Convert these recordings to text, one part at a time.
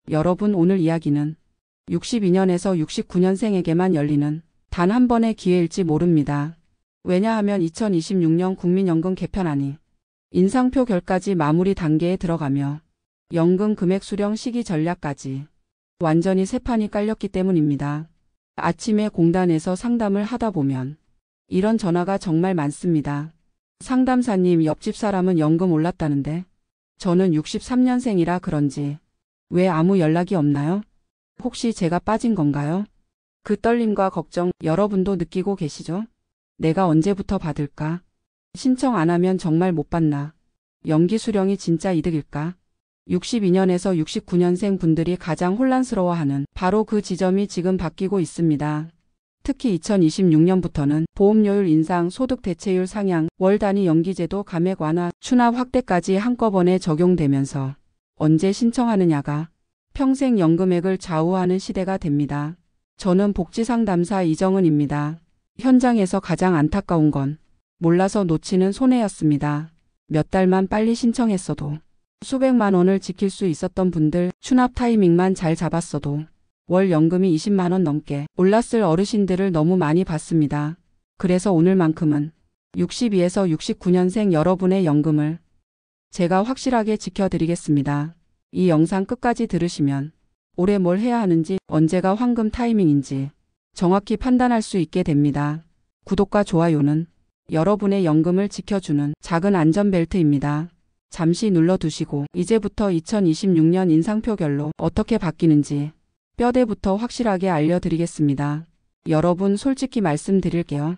여러분, 오늘 이야기는 62년에서 69년생에게만 열리는 단 한 번의 기회일지 모릅니다. 왜냐하면 2026년 국민연금 개편안이 인상표결까지 마무리 단계에 들어가며 연금 금액 수령 시기 전략까지 완전히 새 판이 깔렸기 때문입니다. 아침에 공단에서 상담을 하다 보면 이런 전화가 정말 많습니다. 상담사님, 옆집 사람은 연금 올랐다는데 저는 63년생이라 그런지 왜 아무 연락이 없나요? 혹시 제가 빠진 건가요? 그 떨림과 걱정 여러분도 느끼고 계시죠? 내가 언제부터 받을까? 신청 안 하면 정말 못 받나? 연기 수령이 진짜 이득일까? 62년에서 69년생 분들이 가장 혼란스러워하는 바로 그 지점이 지금 바뀌고 있습니다. 특히 2026년부터는 보험료율 인상, 소득 대체율 상향, 월 단위 연기제도 감액 완화, 추납 확대까지 한꺼번에 적용되면서 언제 신청하느냐가 평생 연금액을 좌우하는 시대가 됩니다. 저는 복지상담사 이정은입니다. 현장에서 가장 안타까운 건 몰라서 놓치는 손해였습니다. 몇 달만 빨리 신청했어도 수백만 원을 지킬 수 있었던 분들, 추납 타이밍만 잘 잡았어도 월 연금이 20만 원 넘게 올랐을 어르신들을 너무 많이 봤습니다. 그래서 오늘만큼은 62에서 69년생 여러분의 연금을 제가 확실하게 지켜드리겠습니다. 이 영상 끝까지 들으시면 올해 뭘 해야 하는지, 언제가 황금 타이밍인지 정확히 판단할 수 있게 됩니다. 구독과 좋아요는 여러분의 연금을 지켜주는 작은 안전벨트입니다. 잠시 눌러두시고 이제부터 2026년 인상표결로 어떻게 바뀌는지 뼈대부터 확실하게 알려드리겠습니다. 여러분, 솔직히 말씀드릴게요.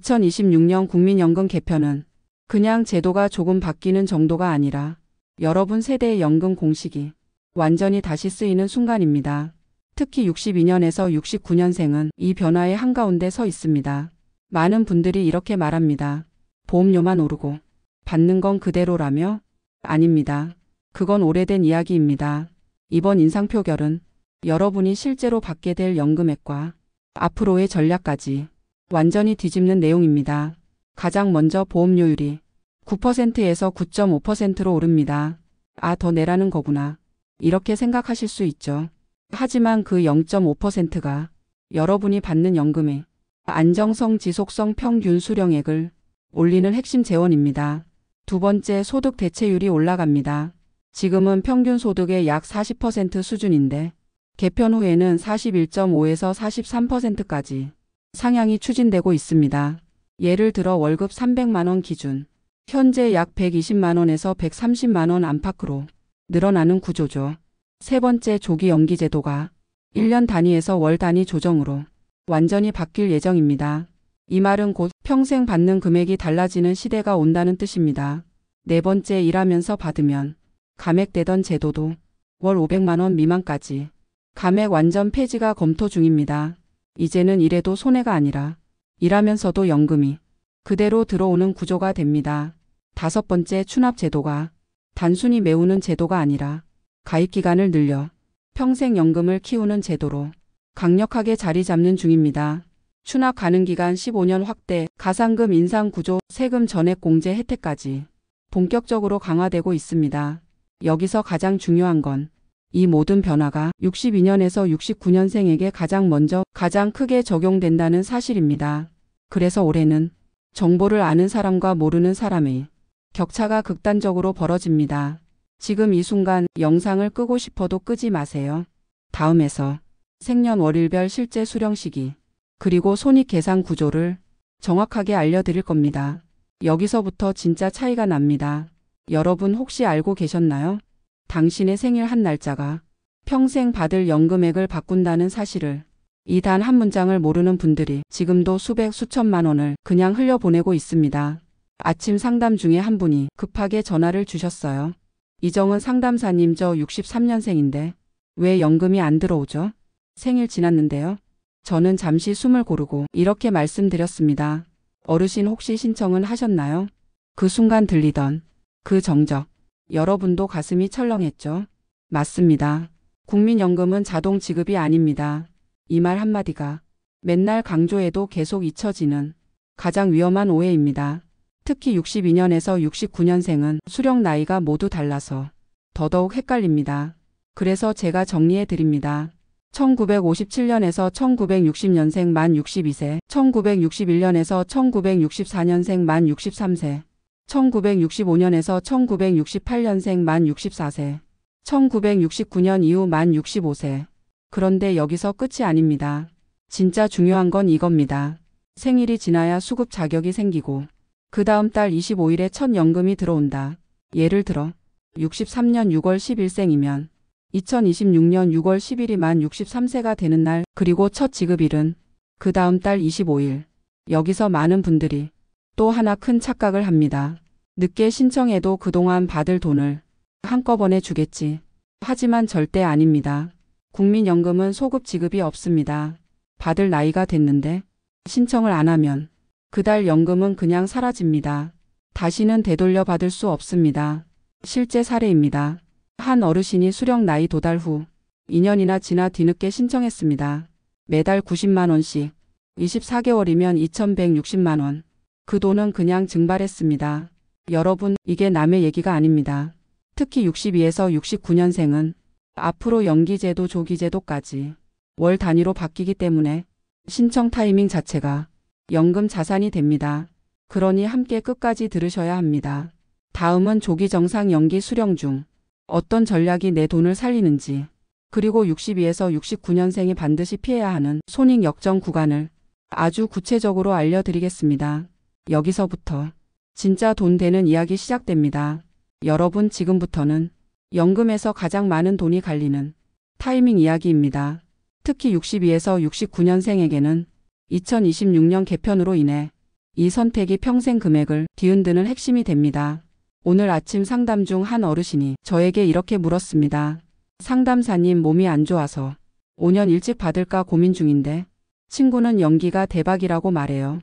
2026년 국민연금 개편은 그냥 제도가 조금 바뀌는 정도가 아니라 여러분 세대의 연금 공식이 완전히 다시 쓰이는 순간입니다. 특히 62년에서 69년생은 이 변화의 한가운데 서 있습니다. 많은 분들이 이렇게 말합니다. 보험료만 오르고 받는 건 그대로라며? 아닙니다. 그건 오래된 이야기입니다. 이번 인상표결은 여러분이 실제로 받게 될 연금액과 앞으로의 전략까지 완전히 뒤집는 내용입니다. 가장 먼저 보험료율이 9%에서 9.5%로 오릅니다. 아, 더 내라는 거구나. 이렇게 생각하실 수 있죠. 하지만 그 0.5%가 여러분이 받는 연금의 안정성, 지속성, 평균 수령액을 올리는 핵심 재원입니다. 두 번째, 소득 대체율이 올라갑니다. 지금은 평균 소득의 약 40% 수준인데 개편 후에는 41.5에서 43%까지 상향이 추진되고 있습니다. 예를 들어 월급 300만 원 기준, 현재 약 120만 원에서 130만 원 안팎으로 늘어나는 구조죠. 세 번째, 조기 연기 제도가 1년 단위에서 월 단위 조정으로 완전히 바뀔 예정입니다. 이 말은 곧 평생 받는 금액이 달라지는 시대가 온다는 뜻입니다. 네 번째, 일하면서 받으면 감액되던 제도도 월 500만 원 미만까지 감액 완전 폐지가 검토 중입니다. 이제는 일해도 손해가 아니라 일하면서도 연금이 그대로 들어오는 구조가 됩니다. 다섯 번째, 추납 제도가 단순히 메우는 제도가 아니라 가입 기간을 늘려 평생 연금을 키우는 제도로 강력하게 자리 잡는 중입니다. 추납 가능 기간 15년 확대, 가상금 인상 구조, 세금 전액 공제 혜택까지 본격적으로 강화되고 있습니다. 여기서 가장 중요한 건 이 모든 변화가 62년에서 69년생에게 가장 먼저 가장 크게 적용된다는 사실입니다. 그래서 올해는 정보를 아는 사람과 모르는 사람의 격차가 극단적으로 벌어집니다. 지금 이 순간 영상을 끄고 싶어도 끄지 마세요. 다음에서 생년월일별 실제 수령 시기, 그리고 손익 계산 구조를 정확하게 알려드릴 겁니다. 여기서부터 진짜 차이가 납니다. 여러분, 혹시 알고 계셨나요? 당신의 생일 한 날짜가 평생 받을 연금액을 바꾼다는 사실을. 이 단 한 문장을 모르는 분들이 지금도 수백 수천만 원을 그냥 흘려보내고 있습니다. 아침 상담 중에 한 분이 급하게 전화를 주셨어요. 이정은 상담사님, 저 63년생인데 왜 연금이 안 들어오죠? 생일 지났는데요. 저는 잠시 숨을 고르고 이렇게 말씀드렸습니다. 어르신, 혹시 신청은 하셨나요? 그 순간 들리던 그 정적. 여러분도 가슴이 철렁했죠? 맞습니다. 국민연금은 자동 지급이 아닙니다. 이 말 한마디가 맨날 강조해도 계속 잊혀지는 가장 위험한 오해입니다. 특히 62년에서 69년생은 수령 나이가 모두 달라서 더더욱 헷갈립니다. 그래서 제가 정리해 드립니다. 1957년에서 1960년생 만 62세, 1961년에서 1964년생 만 63세, 1965년에서 1968년생 만 64세, 1969년 이후 만 65세. 그런데 여기서 끝이 아닙니다. 진짜 중요한 건 이겁니다. 생일이 지나야 수급 자격이 생기고 그 다음 달 25일에 첫 연금이 들어온다. 예를 들어 63년 6월 10일생이면 2026년 6월 10일이 만 63세가 되는 날, 그리고 첫 지급일은 그 다음 달 25일. 여기서 많은 분들이 또 하나 큰 착각을 합니다. 늦게 신청해도 그동안 받을 돈을 한꺼번에 주겠지. 하지만 절대 아닙니다. 국민연금은 소급 지급이 없습니다. 받을 나이가 됐는데 신청을 안 하면 그달 연금은 그냥 사라집니다. 다시는 되돌려 받을 수 없습니다. 실제 사례입니다. 한 어르신이 수령 나이 도달 후 2년이나 지나 뒤늦게 신청했습니다. 매달 90만 원씩 24개월이면 2,160만 원. 그 돈은 그냥 증발했습니다. 여러분, 이게 남의 얘기가 아닙니다. 특히 62에서 69년생은 앞으로 연기제도, 조기제도까지 월 단위로 바뀌기 때문에 신청 타이밍 자체가 연금 자산이 됩니다. 그러니 함께 끝까지 들으셔야 합니다. 다음은 조기 정상 연기 수령 중 어떤 전략이 내 돈을 살리는지, 그리고 62에서 69년생이 반드시 피해야 하는 손익 역전 구간을 아주 구체적으로 알려드리겠습니다. 여기서부터 진짜 돈 되는 이야기 시작됩니다. 여러분, 지금부터는 연금에서 가장 많은 돈이 갈리는 타이밍 이야기입니다. 특히 62에서 69년생에게는 2026년 개편으로 인해 이 선택이 평생 금액을 뒤흔드는 핵심이 됩니다. 오늘 아침 상담 중 한 어르신이 저에게 이렇게 물었습니다. 상담사님, 몸이 안 좋아서 5년 일찍 받을까 고민 중인데 친구는 연기가 대박이라고 말해요.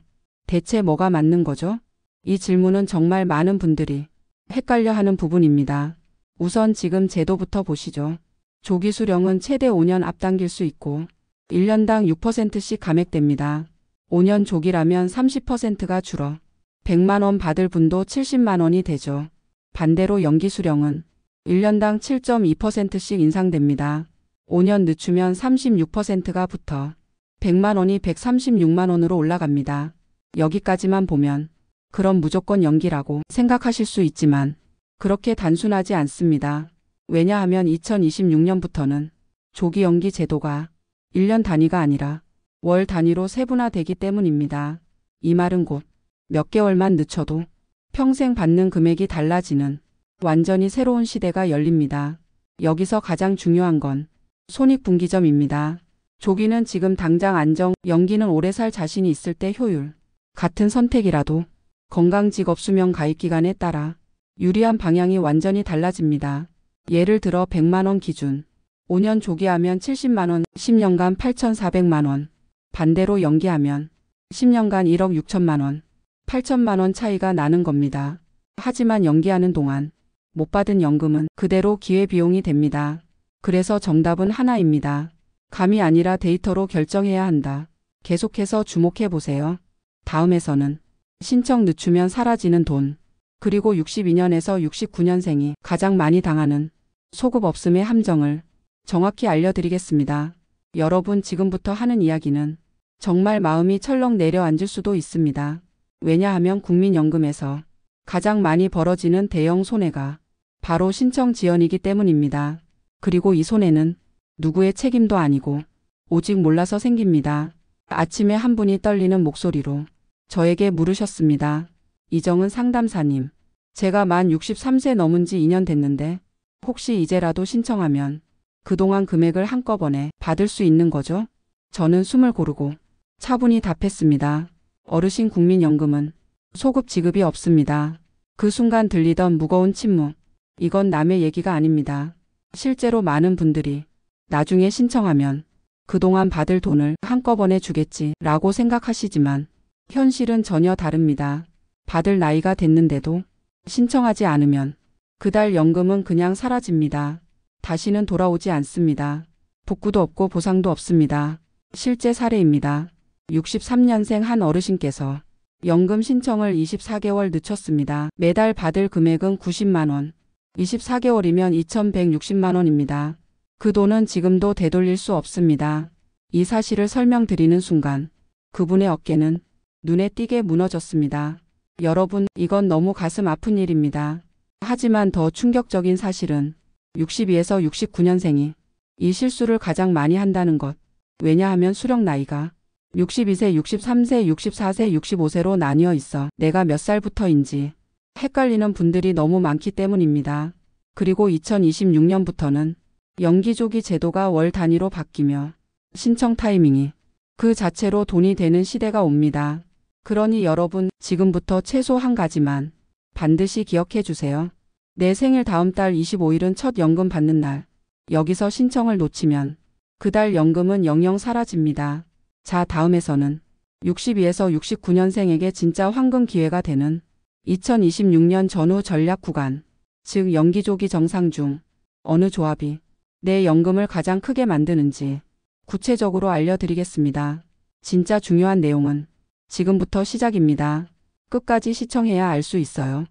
대체 뭐가 맞는 거죠? 이 질문은 정말 많은 분들이 헷갈려하는 부분입니다. 우선 지금 제도부터 보시죠. 조기 수령은 최대 5년 앞당길 수 있고 1년당 6%씩 감액됩니다. 5년 조기라면 30%가 줄어 100만 원 받을 분도 70만 원이 되죠. 반대로 연기 수령은 1년당 7.2%씩 인상됩니다. 5년 늦추면 36%가 붙어 100만 원이 136만 원으로 올라갑니다. 여기까지만 보면 그럼 무조건 연기라고 생각하실 수 있지만 그렇게 단순하지 않습니다. 왜냐하면 2026년부터는 조기 연기 제도가 1년 단위가 아니라 월 단위로 세분화되기 때문입니다. 이 말은 곧 몇 개월만 늦춰도 평생 받는 금액이 달라지는 완전히 새로운 시대가 열립니다. 여기서 가장 중요한 건 손익분기점입니다. 조기는 지금 당장 안정, 연기는 오래 살 자신이 있을 때 효율. 같은 선택이라도 건강직업수명 가입기간에 따라 유리한 방향이 완전히 달라집니다. 예를 들어 100만 원 기준, 5년 조기하면 70만 원, 10년간 8,400만 원. 반대로 연기하면 10년간 1억 6천만 원, 8천만 원 차이가 나는 겁니다. 하지만 연기하는 동안 못 받은 연금은 그대로 기회비용이 됩니다. 그래서 정답은 하나입니다. 감이 아니라 데이터로 결정해야 한다. 계속해서 주목해 보세요. 다음에서는 신청 늦추면 사라지는 돈, 그리고 62년에서 69년생이 가장 많이 당하는 소급 없음의 함정을 정확히 알려드리겠습니다. 여러분, 지금부터 하는 이야기는 정말 마음이 철렁 내려앉을 수도 있습니다. 왜냐하면 국민연금에서 가장 많이 벌어지는 대형 손해가 바로 신청 지연이기 때문입니다. 그리고 이 손해는 누구의 책임도 아니고 오직 몰라서 생깁니다. 아침에 한 분이 떨리는 목소리로 저에게 물으셨습니다. 이정은 상담사님, 제가 만 63세 넘은 지 2년 됐는데 혹시 이제라도 신청하면 그동안 금액을 한꺼번에 받을 수 있는 거죠? 저는 숨을 고르고 차분히 답했습니다. 어르신, 국민연금은 소급 지급이 없습니다. 그 순간 들리던 무거운 침묵. 이건 남의 얘기가 아닙니다. 실제로 많은 분들이 나중에 신청하면 그동안 받을 돈을 한꺼번에 주겠지라고 생각하시지만 현실은 전혀 다릅니다. 받을 나이가 됐는데도 신청하지 않으면 그달 연금은 그냥 사라집니다. 다시는 돌아오지 않습니다. 복구도 없고 보상도 없습니다. 실제 사례입니다. 63년생 한 어르신께서 연금 신청을 24개월 늦췄습니다. 매달 받을 금액은 90만 원. 24개월이면 2,160만 원입니다. 그 돈은 지금도 되돌릴 수 없습니다. 이 사실을 설명드리는 순간 그분의 어깨는 눈에 띄게 무너졌습니다. 여러분, 이건 너무 가슴 아픈 일입니다. 하지만 더 충격적인 사실은 62에서 69년생이 이 실수를 가장 많이 한다는 것. 왜냐하면 수령 나이가 62세, 63세, 64세, 65세로 나뉘어 있어 내가 몇 살부터인지 헷갈리는 분들이 너무 많기 때문입니다. 그리고 2026년부터는 연기조기 제도가 월 단위로 바뀌며 신청 타이밍이 그 자체로 돈이 되는 시대가 옵니다. 그러니 여러분, 지금부터 최소 한 가지만 반드시 기억해 주세요. 내 생일 다음 달 25일은 첫 연금 받는 날. 여기서 신청을 놓치면 그달 연금은 영영 사라집니다. 자, 다음에서는 62에서 69년생에게 진짜 황금 기회가 되는 2026년 전후 전략 구간, 즉 연기조기 정상 중 어느 조합이 내 연금을 가장 크게 만드는지 구체적으로 알려드리겠습니다. 진짜 중요한 내용은 지금부터 시작입니다. 끝까지 시청해야 알 수 있어요.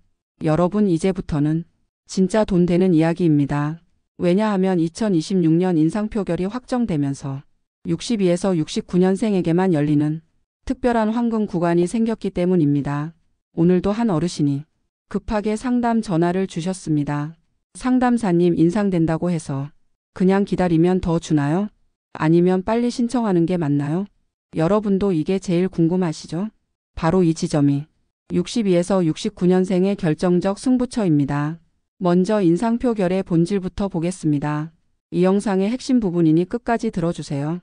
여러분, 이제부터는 진짜 돈 되는 이야기입니다. 왜냐하면 2026년 인상표결이 확정되면서 62에서 69년생에게만 열리는 특별한 황금 구간이 생겼기 때문입니다. 오늘도 한 어르신이 급하게 상담 전화를 주셨습니다. 상담사님, 인상된다고 해서 그냥 기다리면 더 주나요? 아니면 빨리 신청하는 게 맞나요? 여러분도 이게 제일 궁금하시죠? 바로 이 지점이 62에서 69년생의 결정적 승부처입니다. 먼저 인상표결의 본질부터 보겠습니다. 이 영상의 핵심 부분이니 끝까지 들어주세요.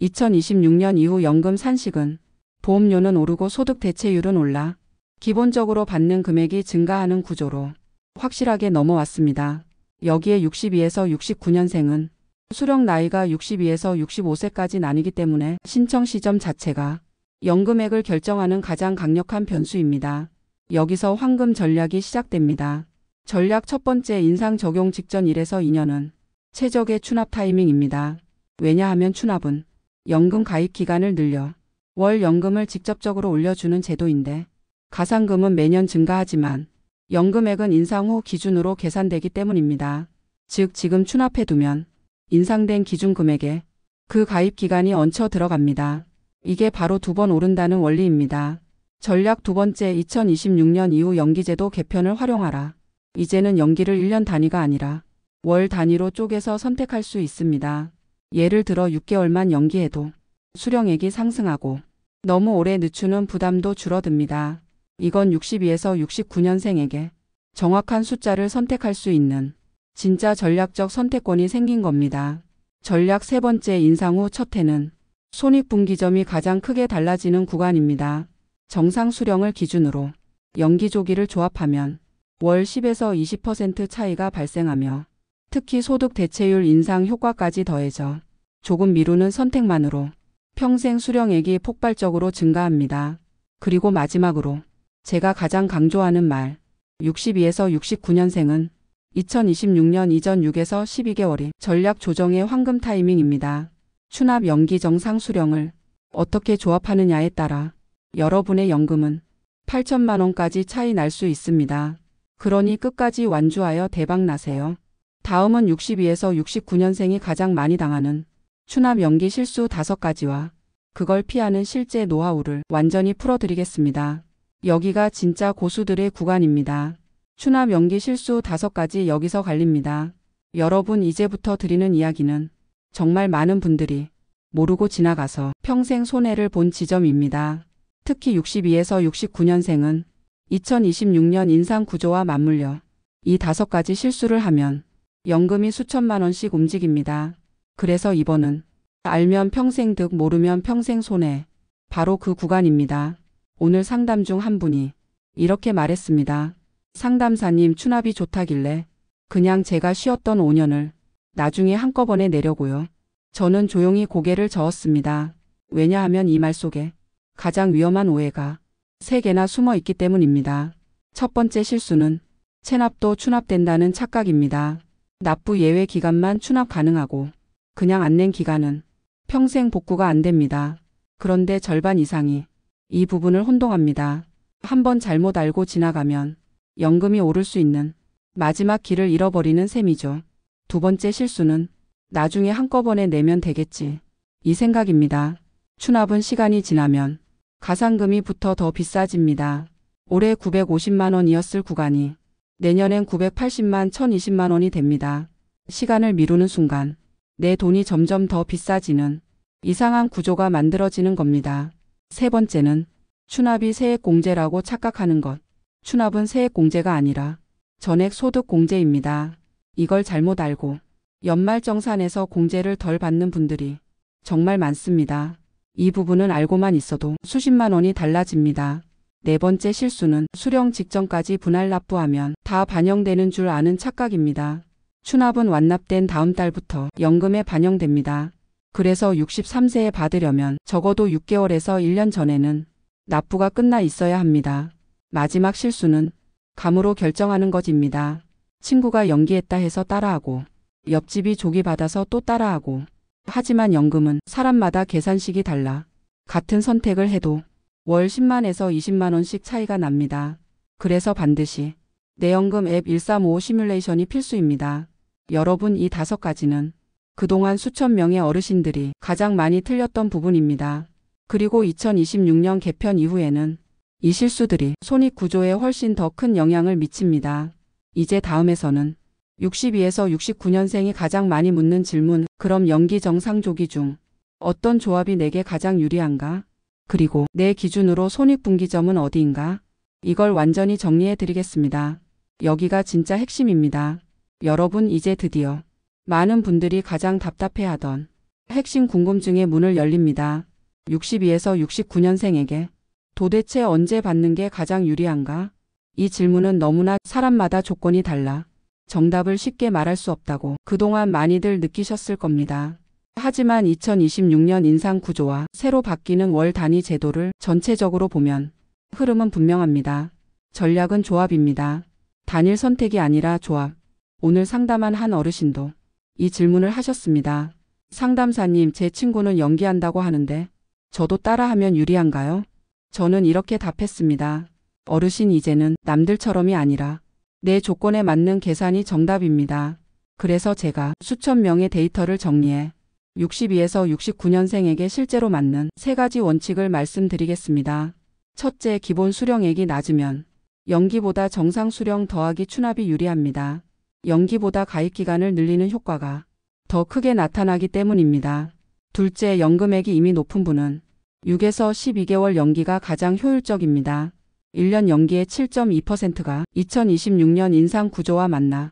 2026년 이후 연금 산식은 보험료는 오르고 소득 대체율은 올라 기본적으로 받는 금액이 증가하는 구조로 확실하게 넘어왔습니다. 여기에 62에서 69년생은 수령 나이가 62에서 65세까지 나뉘기 때문에 신청 시점 자체가 연금액을 결정하는 가장 강력한 변수입니다. 여기서 황금 전략이 시작됩니다. 전략 첫 번째, 인상 적용 직전 1에서 2년은 최적의 추납 타이밍입니다. 왜냐하면 추납은 연금 가입 기간을 늘려 월 연금을 직접적으로 올려주는 제도인데 가상금은 매년 증가하지만 연금액은 인상 후 기준으로 계산되기 때문입니다. 즉 지금 추납해두면 인상된 기준 금액에 그 가입 기간이 얹혀 들어갑니다. 이게 바로 두 번 오른다는 원리입니다. 전략 두 번째, 2026년 이후 연기제도 개편을 활용하라. 이제는 연기를 1년 단위가 아니라 월 단위로 쪼개서 선택할 수 있습니다. 예를 들어 6개월만 연기해도 수령액이 상승하고 너무 오래 늦추는 부담도 줄어듭니다. 이건 62에서 69년생에게 정확한 숫자를 선택할 수 있는 진짜 전략적 선택권이 생긴 겁니다. 전략 세 번째, 인상 후 첫 해는 손익분기점이 가장 크게 달라지는 구간입니다. 정상 수령을 기준으로 연기조기를 조합하면 월 10에서 20% 차이가 발생하며 특히 소득 대체율 인상 효과까지 더해져 조금 미루는 선택만으로 평생 수령액이 폭발적으로 증가합니다. 그리고 마지막으로 제가 가장 강조하는 말, 62에서 69년생은 2026년 이전 6에서 12개월이 전략 조정의 황금 타이밍입니다. 추납 연기 정상 수령을 어떻게 조합하느냐에 따라 여러분의 연금은 8천만 원까지 차이 날 수 있습니다. 그러니 끝까지 완주하여 대박 나세요. 다음은 62에서 69년생이 가장 많이 당하는 추납 연기 실수 5가지와 그걸 피하는 실제 노하우를 완전히 풀어드리겠습니다. 여기가 진짜 고수들의 구간입니다. 추납 연기 실수 5가지 여기서 갈립니다. 여러분, 이제부터 드리는 이야기는 정말 많은 분들이 모르고 지나가서 평생 손해를 본 지점입니다. 특히 62에서 69년생은 2026년 인상 구조와 맞물려 이 5가지 실수를 하면 연금이 수천만 원씩 움직입니다. 그래서 이번은 알면 평생 득, 모르면 평생 손해. 바로 그 구간입니다. 오늘 상담 중 한 분이 이렇게 말했습니다. 상담사님, 추납이 좋다길래 그냥 제가 쉬었던 5년을 나중에 한꺼번에 내려고요. 저는 조용히 고개를 저었습니다. 왜냐하면 이 말 속에 가장 위험한 오해가 3개나 숨어 있기 때문입니다. 첫 번째 실수는 체납도 추납된다는 착각입니다. 납부 예외 기간만 추납 가능하고 그냥 안 낸 기간은 평생 복구가 안 됩니다. 그런데 절반 이상이 이 부분을 혼동합니다. 한번 잘못 알고 지나가면 연금이 오를 수 있는 마지막 길을 잃어버리는 셈이죠. 두 번째 실수는 나중에 한꺼번에 내면 되겠지. 이 생각입니다. 추납은 시간이 지나면 가상금이 붙어 더 비싸집니다. 올해 950만 원이었을 구간이 내년엔 980만 1020만 원이 됩니다. 시간을 미루는 순간 내 돈이 점점 더 비싸지는 이상한 구조가 만들어지는 겁니다. 세 번째는 추납이 세액공제라고 착각하는 것. 추납은 세액공제가 아니라 전액소득공제입니다. 이걸 잘못 알고 연말정산에서 공제를 덜 받는 분들이 정말 많습니다. 이 부분은 알고만 있어도 수십만 원이 달라집니다. 네 번째 실수는 수령 직전까지 분할 납부하면 다 반영되는 줄 아는 착각입니다. 추납은 완납된 다음 달부터 연금에 반영됩니다. 그래서 63세에 받으려면 적어도 6개월에서 1년 전에는 납부가 끝나 있어야 합니다. 마지막 실수는 감으로 결정하는 것입니다. 친구가 연기했다 해서 따라하고 옆집이 조기 받아서 또 따라하고 하지만 연금은 사람마다 계산식이 달라 같은 선택을 해도 월 10만에서 20만 원씩 차이가 납니다. 그래서 반드시 내연금 앱 1355 시뮬레이션이 필수입니다. 여러분 이 5가지는 그동안 수천 명의 어르신들이 가장 많이 틀렸던 부분입니다. 그리고 2026년 개편 이후에는 이 실수들이 손익구조에 훨씬 더 큰 영향을 미칩니다. 이제 다음에서는 62에서 69년생이 가장 많이 묻는 질문, 그럼 연기 정상조기 중 어떤 조합이 내게 가장 유리한가? 그리고 내 기준으로 손익분기점은 어디인가? 이걸 완전히 정리해 드리겠습니다. 여기가 진짜 핵심입니다. 여러분 이제 드디어 많은 분들이 가장 답답해하던 핵심 궁금증의 문을 열립니다. 62에서 69년생에게 도대체 언제 받는 게 가장 유리한가? 이 질문은 너무나 사람마다 조건이 달라 정답을 쉽게 말할 수 없다고 그동안 많이들 느끼셨을 겁니다. 하지만 2026년 인상 구조와 새로 바뀌는 월 단위 제도를 전체적으로 보면 흐름은 분명합니다. 전략은 조합입니다. 단일 선택이 아니라 조합. 오늘 상담한 한 어르신도 이 질문을 하셨습니다. 상담사님, 제 친구는 연기한다고 하는데 저도 따라하면 유리한가요? 저는 이렇게 답했습니다. 어르신, 이제는 남들처럼이 아니라 내 조건에 맞는 계산이 정답입니다. 그래서 제가 수천 명의 데이터를 정리해 62에서 69년생에게 실제로 맞는 3가지 원칙을 말씀드리겠습니다. 첫째, 기본 수령액이 낮으면 연기보다 정상 수령 더하기 추납이 유리합니다. 연기보다 가입기간을 늘리는 효과가 더 크게 나타나기 때문입니다. 둘째, 연금액이 이미 높은 분은 6에서 12개월 연기가 가장 효율적입니다. 1년 연기의 7.2%가 2026년 인상 구조와 맞나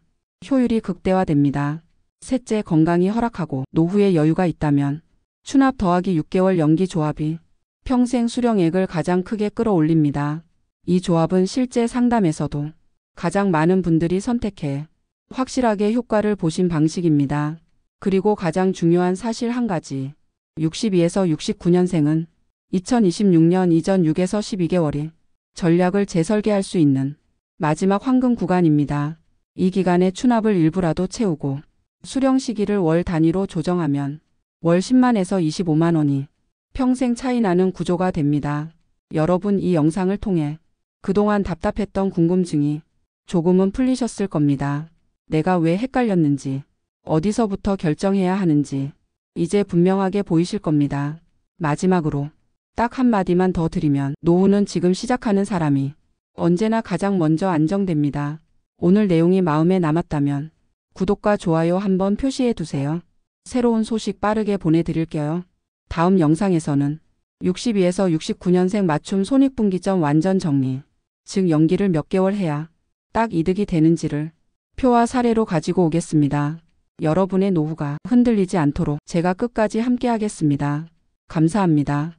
효율이 극대화됩니다. 셋째, 건강이 허락하고 노후에 여유가 있다면 추납 더하기 6개월 연기 조합이 평생 수령액을 가장 크게 끌어올립니다. 이 조합은 실제 상담에서도 가장 많은 분들이 선택해 확실하게 효과를 보신 방식입니다. 그리고 가장 중요한 사실 한 가지. 62에서 69년생은 2026년 이전 6에서 12개월이 전략을 재설계할 수 있는 마지막 황금 구간입니다. 이 기간에 추납을 일부라도 채우고 수령 시기를 월 단위로 조정하면 월 10만에서 25만 원이 평생 차이 나는 구조가 됩니다. 여러분, 이 영상을 통해 그동안 답답했던 궁금증이 조금은 풀리셨을 겁니다. 내가 왜 헷갈렸는지, 어디서부터 결정해야 하는지 이제 분명하게 보이실 겁니다. 마지막으로 딱 한마디만 더 드리면 노후는 지금 시작하는 사람이 언제나 가장 먼저 안정됩니다. 오늘 내용이 마음에 남았다면 구독과 좋아요 한번 표시해 두세요. 새로운 소식 빠르게 보내드릴게요. 다음 영상에서는 62에서 69년생 맞춤 손익분기점 완전 정리, 즉 연기를 몇 개월 해야 딱 이득이 되는지를 표와 사례로 가지고 오겠습니다. 여러분의 노후가 흔들리지 않도록 제가 끝까지 함께 하겠습니다. 감사합니다.